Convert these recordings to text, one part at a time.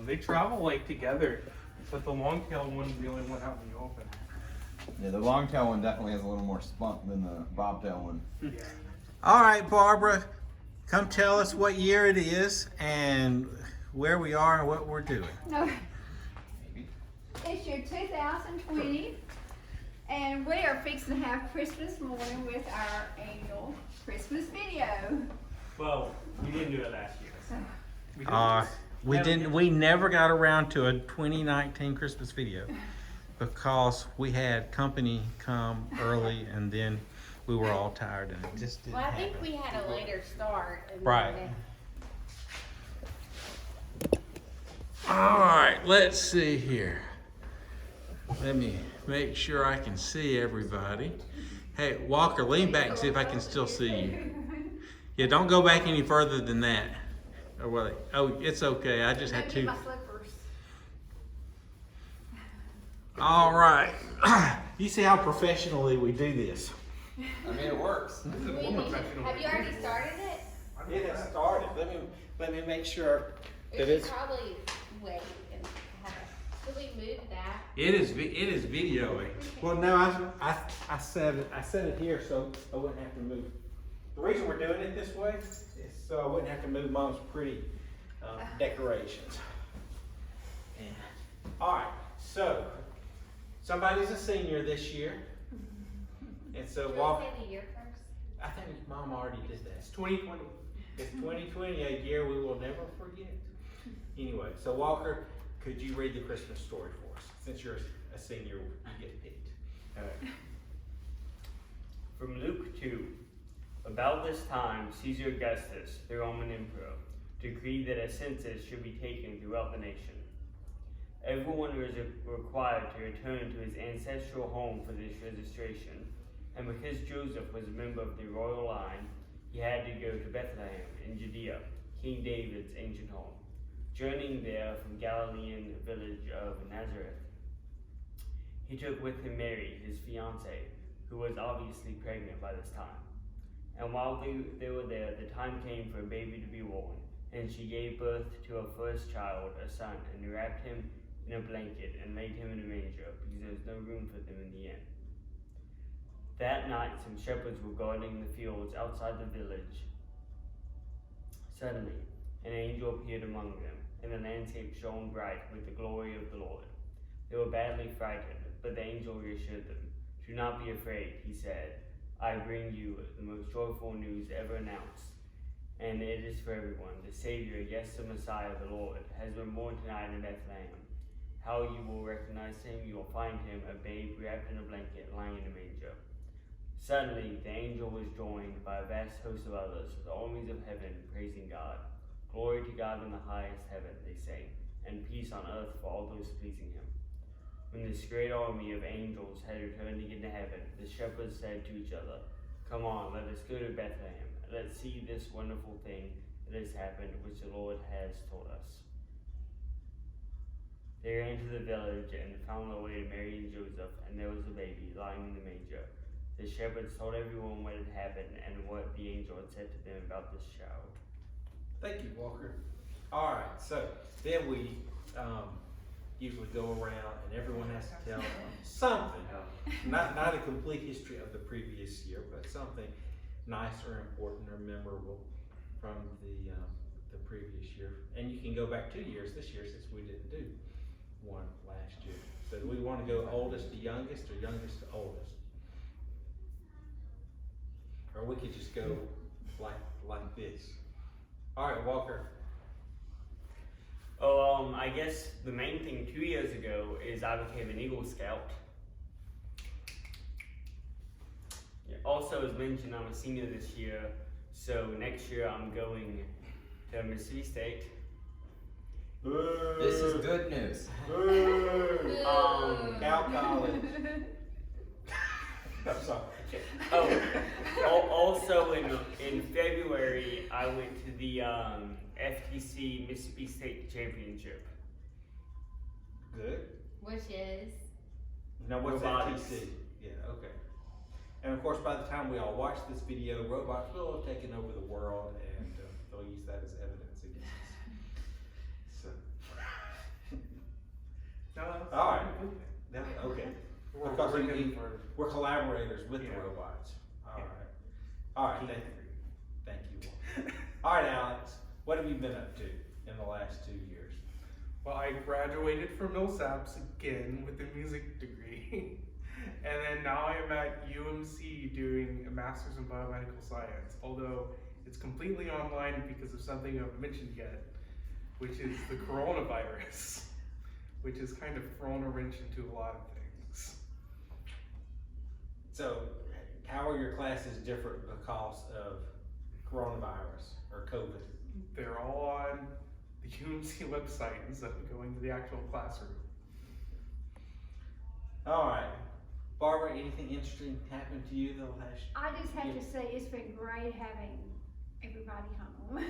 They travel like together, but the long-tailed one's the only one out in the open. Yeah, the long-tail one definitely has a little more spunk than the bobtail one. Yeah. All right, Barbara, come tell us what year it is and where we are and what we're doing. No. It's year 2020, and we are fixing to have Christmas morning with our annual Christmas video. Well, we didn't do it last year. So, We never got around to a 2019 Christmas video because we had company come early and then we were all tired and it just didn't Well, I think happen. we had a later start. And Right. then- All right, let's see here. Let me make sure I can see everybody. Hey, Walker, lean back and see if I can still see you. Yeah, don't go back any further than that. Or what? Oh, it's okay. I just had Maybe to. my slippers. All right. You see how professionally we do this. I mean, it works. This is We more need to- professional. Have you already started it? It has started. Let me make sure We that should it's. probably wait and have it. Should we move that? It is videoing. Well, no, I set it here so I wouldn't have to move. The reason we're doing it this way is so I wouldn't have to move Mom's pretty decorations. And, all right, so somebody's a senior this year, and so Should we Walker. say the year first? I think Mom already did that. It's 2020. It's 2020, a year we will never forget. Anyway, so Walker, could you read the Christmas story for us? Since you're a senior, you get picked. From Luke 2. About this time, Caesar Augustus, the Roman emperor, decreed that a census should be taken throughout the nation. Everyone was required to return to his ancestral home for this registration, and because Joseph was a member of the royal line, he had to go to Bethlehem in Judea, King David's ancient home, journeying there from Galilean village of Nazareth. He took with him Mary, his fiancée, who was obviously pregnant by this time. And while they were there, the time came for a baby to be born, and she gave birth to her first child, a son, and wrapped him in a blanket and laid him in a manger, because there was no room for them in the inn. That night, some shepherds were guarding the fields outside the village. Suddenly, an angel appeared among them, and the landscape shone bright with the glory of the Lord. They were badly frightened, but the angel reassured them. "Do not be afraid," he said. "I bring you the most joyful news ever announced, and it is for everyone. The Savior, yes, the Messiah, the Lord, has been born tonight in Bethlehem. How you will recognize him? You will find him, a babe wrapped in a blanket, lying in a manger." Suddenly, the angel was joined by a vast host of others, the armies of heaven, praising God. "Glory to God in the highest heaven," they sang, "and peace on earth for all those pleasing him." When this great army of angels had returned again to heaven, the shepherds said to each other, "Come on, let us go to Bethlehem. Let's see this wonderful thing that has happened, which the Lord has told us." They ran to the village and found their way to Mary and Joseph, and there was a baby lying in the manger. The shepherds told everyone what had happened and what the angel had said to them about this child. Thank you, Walker. All right, so then we usually go around and everyone has to tell something, not a complete history of the previous year, but something nice or important or memorable from the previous year. And you can go back 2 years this year since we didn't do one last year. So do we want to go oldest to youngest or youngest to oldest? Or we could just go like this. All right, Walker. Oh, I guess the main thing 2 years ago is I became an Eagle Scout. Also, as mentioned, I'm a senior this year, so next year I'm going to Mississippi State. This is good news. Cal College. I'm sorry. Also in February, I went to the FTC Mississippi State Championship. Good. Which is? Now what's Robotics. FTC? Yeah, okay. And of course, by the time we all watch this video, robots will have taken over the world, and they'll use that as evidence against us. So, working you- for. we're collaborators with the Yeah. robots. Yeah. All right, thank you. All right, Alex, what have you been up to in the last 2 years? Well, I graduated from Millsaps again with a music degree. And then now I'm at UMC doing a master's in biomedical science, although it's completely online because of something I haven't mentioned yet, which is the coronavirus, which has kind of thrown a wrench into a lot of things. So, how are your classes different because of coronavirus or COVID? They're all on the UMC website instead of going to the actual classroom. All right, Barbara, anything interesting happened to you the last? I just have to say, it's been great having everybody home.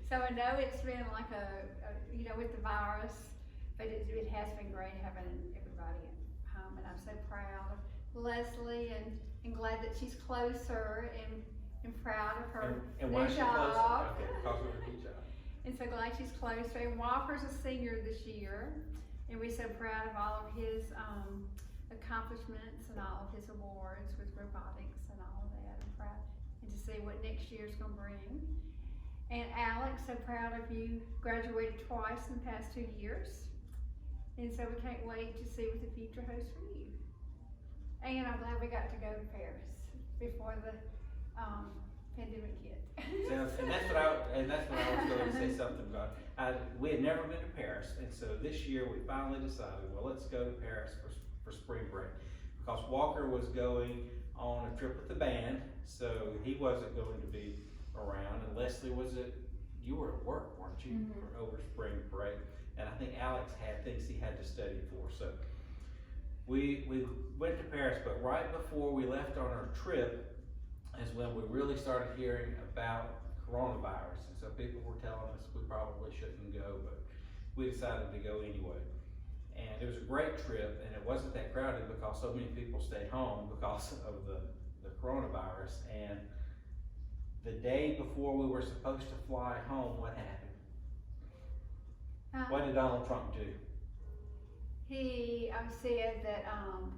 So I know it's been like you know, with the virus, but it has been great having everybody at home, and I'm so proud of Leslie and glad that she's closer and proud of her And why new is she job. closer? Okay, because of her new job. And so glad she's closer. And Walker's a senior this year, and we're so proud of all of his accomplishments and all of his awards with robotics and all of that. I'm proud, and to see what next year's gonna bring. And Alex, so proud of you. Graduated twice in the past 2 years, and so we can't wait to see what the future holds for you. And I'm glad we got to go to Paris before the pandemic hit. So, and that's what I was going to say something about. We had never been to Paris, and so this year we finally decided, well, let's go to Paris for spring break, because Walker was going on a trip with the band, so he wasn't going to be around, and Leslie you were at work, weren't you, for over spring break? And I think Alex had things he had to study for, so we went to Paris, but right before we left on our trip is when we really started hearing about coronavirus, and so people were telling us we probably shouldn't go, but we decided to go anyway. And it was a great trip, and it wasn't that crowded because so many people stayed home because of the coronavirus. And the day before we were supposed to fly home, what happened? What did Donald Trump do? He said that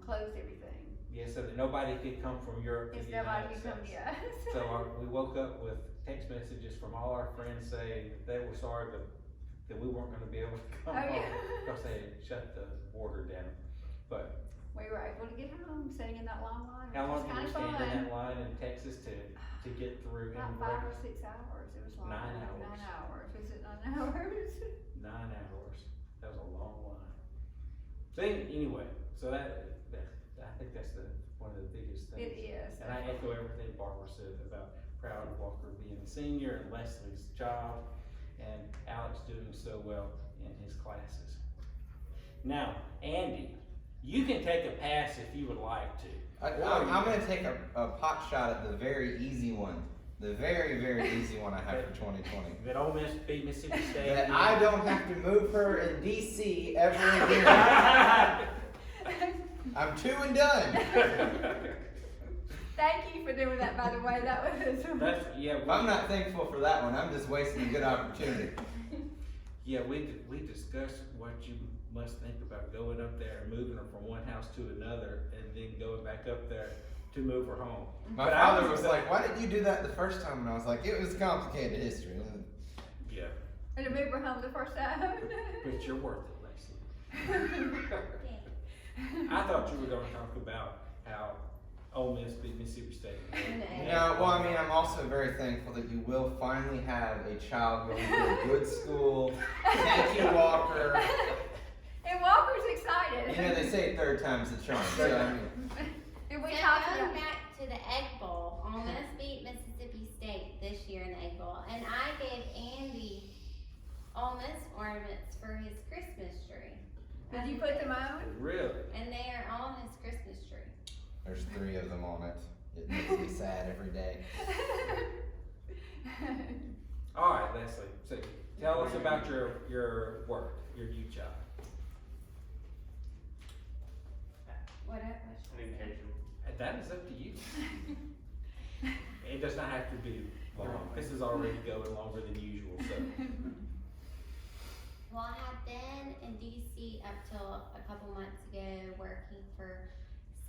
closed everything. Yeah, so that nobody could come from Europe to If the nobody United can come, States. yes. So we woke up with text messages from all our friends saying that they were sorry that we weren't going to be able to come Oh, home yeah. because they had shut the border down. But We were able to get home, sitting in that long line, how long which did was you kind of stand in fun. that line in Texas to get through? About in 5 or 6 hours, it was long. 9 hours. 9 hours, was it 9 hours? 9 hours. That was a long line. So anyway, so that I think that's one of the biggest things. It is. And I echo everything Barbara said about proud of Walker being a senior and Leslie's job and Alex doing so well in his classes. Now, Andy, you can take a pass if you would like to. I'm going to take a pot shot at the very easy one. The very, very easy one I have for 2020. That Ole Miss beat Mississippi State. That I don't have to move her in DC ever again. I'm 2 and done. Thank you for doing that, by the way, that was. I'm not thankful for that one. I'm just wasting a good opportunity. Yeah, we discussed what you must think about going up there and moving her from one house to another and then going back up there to move her home. My But I father was like, "Why didn't you do that the first time?" And I was like, "It was complicated history." Yeah, And to move her home the first time. but you're worth it, Leslie. I thought you were gonna talk about how Ole Miss beat Mississippi State. Yeah, well, I mean, I'm also very thankful that you will finally have a child going to a good school. Thank you, Walker. And Walker's excited. You know, they say third time's the charm. So, I mean, And we So talked going about. back to the Egg Bowl, Ole Miss beat Mississippi State this year in the Egg Bowl, and I gave Andy Ole Miss ornaments for his Christmas tree. Did you put them on? Really? And they are on his Christmas tree. there's 3 of them on it. It makes me sad every day. All right, Leslie. So tell us about your work, your new job. What else? Communication. And that is up to you. It does not have to be long. This is already going longer than usual, so. Well, I have been in DC up till a couple months ago working for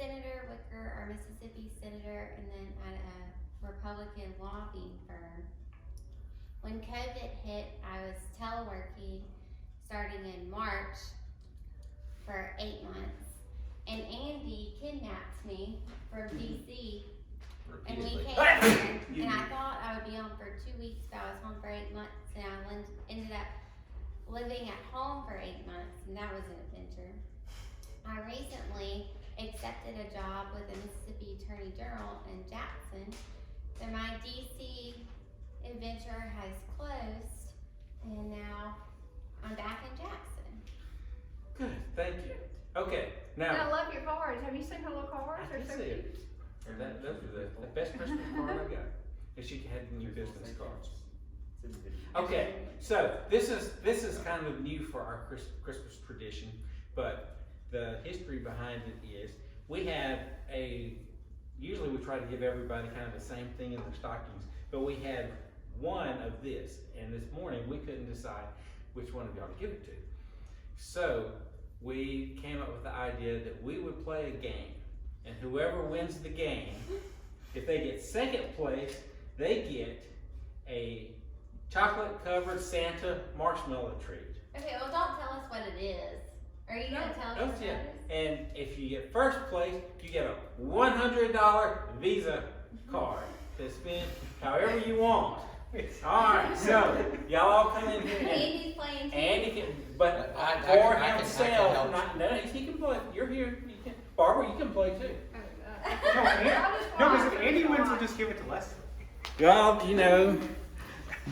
Senator Wicker, our Mississippi senator, and then at a Republican lobbying firm. When COVID hit, I was teleworking starting in March for 8 months. And Andy kidnapped me from DC, and we Repeatedly. came here, and I thought I would be on for 2 weeks, but I was home for 8 months, and I ended up living at home for 8 months, and that was an adventure. I recently accepted a job with the Mississippi Attorney General in Jackson, so my DC adventure has closed, and now I'm back in Jackson. Good, thank you. Okay, And I now, love your cards. Have you seen her little cards? I They're can so see cute. it. Those are the best Christmas card I got. And she had the new business cards. Okay, so this is kind of new for our Christmas tradition, but the history behind it is we have usually we try to give everybody kind of the same thing in their stockings, but we had one of this, and this morning we couldn't decide which one of y'all to give it to. So we came up with the idea that we would play a game, and whoever wins the game, if they get second place, they get a chocolate-covered Santa marshmallow treat. Okay, well, don't tell us what it is. Are you gonna tell us Oh, what yeah. it is? And if you get first place, you get a $100 Visa card to spend however you want. Alright, so y'all all come in here and Andy's playing too. Andy can, but I for can help. himself, no, he can play. You're here. You can, Barbara, you can play too. No, because if Andy wins, we'll just give it to Leslie. Well, you know,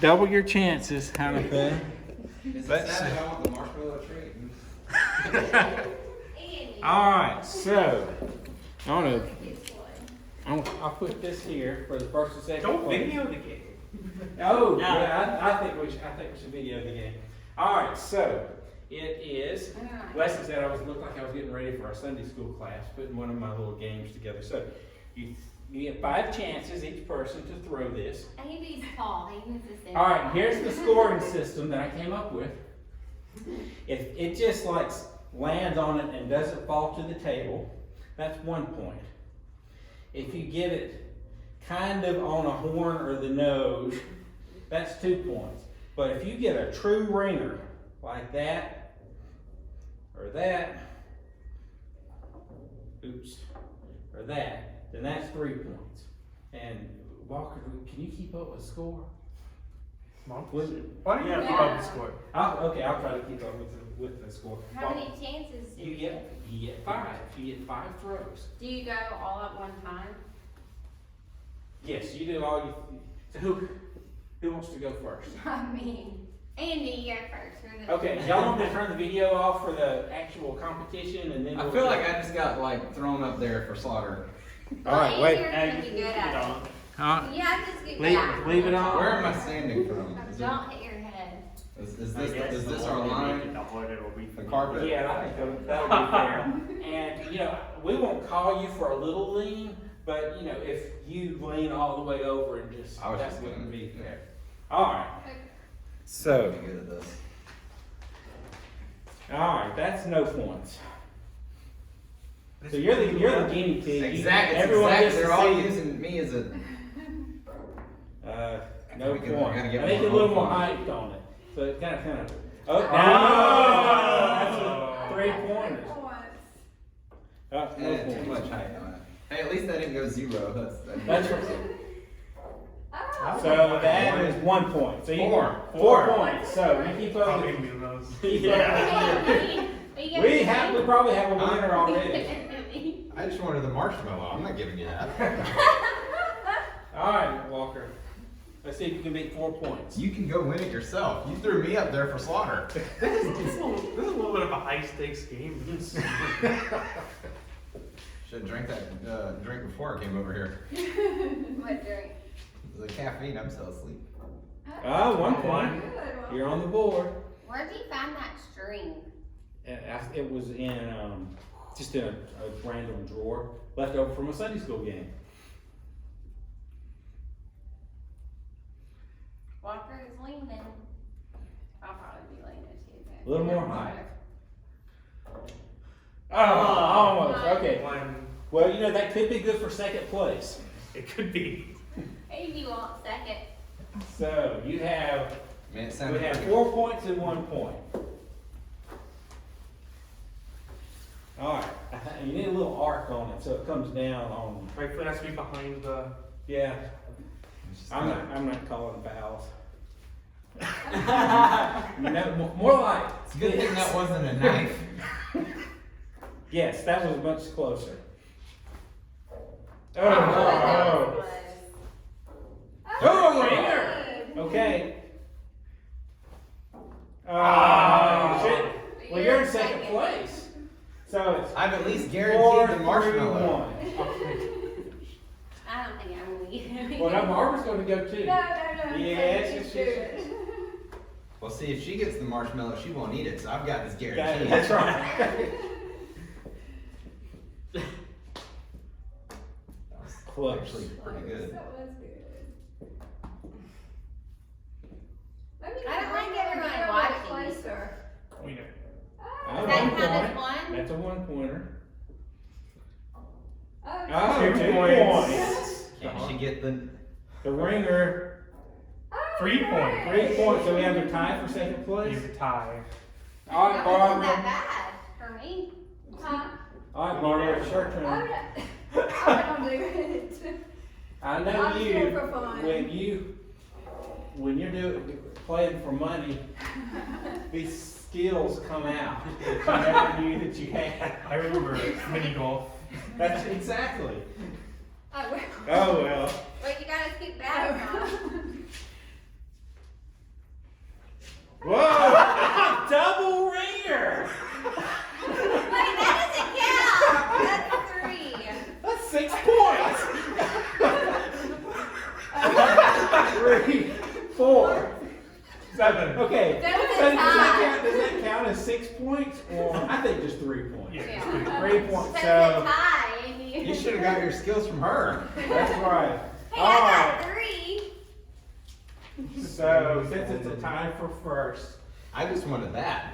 double your chances, kind of thing. Is it Let's sad see. that I want the marshmallow treat? Andy. All right, so I'll put this here for the first and second. Don't place. video the game. Oh, No. yeah, I think we should video the game. All right, so it is. Leslie said I looked like I was getting ready for our Sunday school class, putting one of my little games together. So you get 5 chances each person to throw this. Andy's tall. He needs to sit. All right, here's the scoring system that I came up with. If it just like lands on it and doesn't fall to the table, that's 1 point. If you get it kind of on a horn or the nose, that's 2 points. But if you get a true ringer like that or that, or that, then that's 3 points. And Walker, can you keep up with the score? Mom, With- why don't you Yeah. keep up the score? I'll try to keep up with the score. How many chances do You get 5. You get 5 throws. Do you go all at one time? Yes, you do all you. So who wants to go first? I mean, Andy, you go first. You're the- Okay, y'all want me to turn the video off for the actual competition and then I we'll feel go? like I just got like thrown up there for slaughter. All right, wait. You're gonna be good at it. Yeah, just get back. Leave it on. Where am I standing from? Don't hit your head. Is this our line? The carpet? Yeah, I think that'll be fair. And, you know, we won't call you for a little lean, but, you know, if you lean all the way over and just, I was that just wouldn't kidding. be fair. All right, I'm so, good at this. all right, that's no points. So you're the guinea pig. Exactly. Everyone gets to They're all see- using me as a. No We point. gotta I get think more a little more on. height on it. So it kind of. Oh, Oh. that's a 3-pointer. No Too points. much height on it. Hey, at least I didn't go 0. That's Oh. So that is 1 point. So you 4 points. So you keep I'll up. give you those. We probably have a winner already. I just wanted the marshmallow. I'm not giving you that. All right, Walker. Let's see if you can beat 4 points. You can go win it yourself. You threw me up there for slaughter. This is a little bit of a high stakes game. Should drink that drink before I came over here. What drink? The caffeine, I'm still asleep. 1 point. You're on the board. Where'd you find that string? It was in just in a random drawer left over from a Sunday school game. Walker is leaning. I'll probably be leaning too. But A little more height. Oh, almost. Okay. Well, you know, that could be good for second place. It could be. Maybe you want second. So you have, Man, it we sounded have pretty 4 points and 1 point. Alright, you need a little arc on it, so it comes down on, Rightfully has to be behind the. yeah, It's just I'm kinda- not calling fouls. You know, more like. It's a good thing that wasn't a knife. Yes, that was much closer. Oh, That oh, was oh. Oh, ringer! Okay. Oh, shit. Well, you're in second place. So it's I've at least 4, guaranteed the 3, marshmallow. 1. I don't think I'm leaving. Well, now Barbara's gonna go too. No. Yes, Just yes, do yes. it. Well, see, if she gets the marshmallow, she won't eat it, so I've got this Got it, guaranteed. that's right. That was Close. actually pretty good. That was good. Maybe I don't the like ring everyone would be a little watching you. closer. We know. Oh, Does that 1 count as point. one? That's a 1 pointer. Oh, Oh, 2 2 points. points. Can she get the? The ringer, oh, 3 points. 3 points, so we have a tie for second You place. have a tie. All right, That wasn't that Barbara. bad for me. Huh? All right, Barbara, it's your Oh, turn. no. I don't do it. I know I'm you, here for fun. when you're playing for money, these skills come out that you never knew that you had. I remember mini golf. That's exactly. Oh, well. Oh, well. Wait, you gotta scoot back, Mom. Whoa! Double ringer! Wait, that doesn't count. That's 3. That's 6 points! 3, 4, 7. okay. That was a So tie. does that count as 6 points, or I think just 3 points? Yeah. Yeah. 3 points. That's So a tie, Amy. You should have got your skills from her. that's right. Hey, All I right. got 3. So since it's a tie for first, I just wanted that.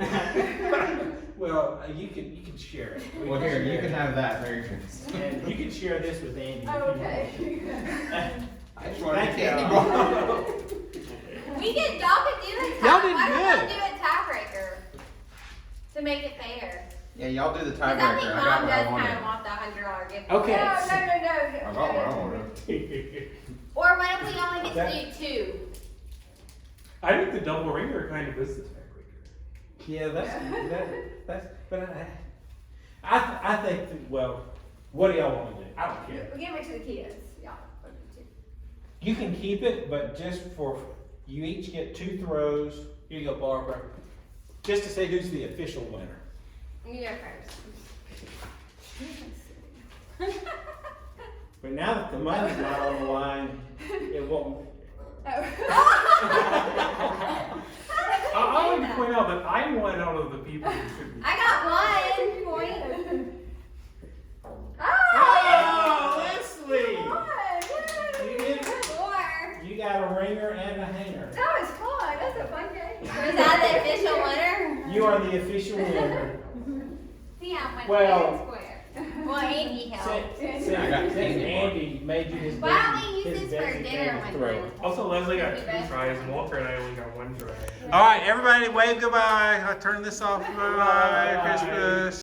well, you can share it. We Well, here, you share can it. have that, Mary Grace. And you can share this with Andy. if Oh, you okay. want. I just wanted Thank a candy you. bar. We could, y'all could do a tie. Y'all did Why don't good. y'all do a tiebreaker? To make it fair. Yeah, y'all do the Cause I tiebreaker. think I Mom got what I does wanted. kinda want the $100 gift. Okay. No. I got what I wanted. Or what if we only get That- to do 2? I think the double ringer kind of is the tiebreaker. Yeah, that's. But I think. That, well, what do y'all want to do? I don't care. Give it to the kids. Yeah. what do you You can keep it, but just for you each get 2 throws. Here you go, Barbara. Just to say who's the official winner. You go first. But now that the money's not on the line, it won't. I like to point out that I'm one out of the people who should be. I got 1 point. Oh, Leslie! Fun! You did. 4. You got a ringer and a hanger. That was fun. That's a fun game. Was that the official winner? You are the official winner. See how much Well- square. Well, Andy helped. Since I got candy bar. Andy made you his Why don't we his use this for dinner designated one thrower. time? Also, Leslie got 2 tries, and Walter and I only got 1 try. All right, everybody, wave goodbye. I'll turn this off. Bye. Merry Christmas.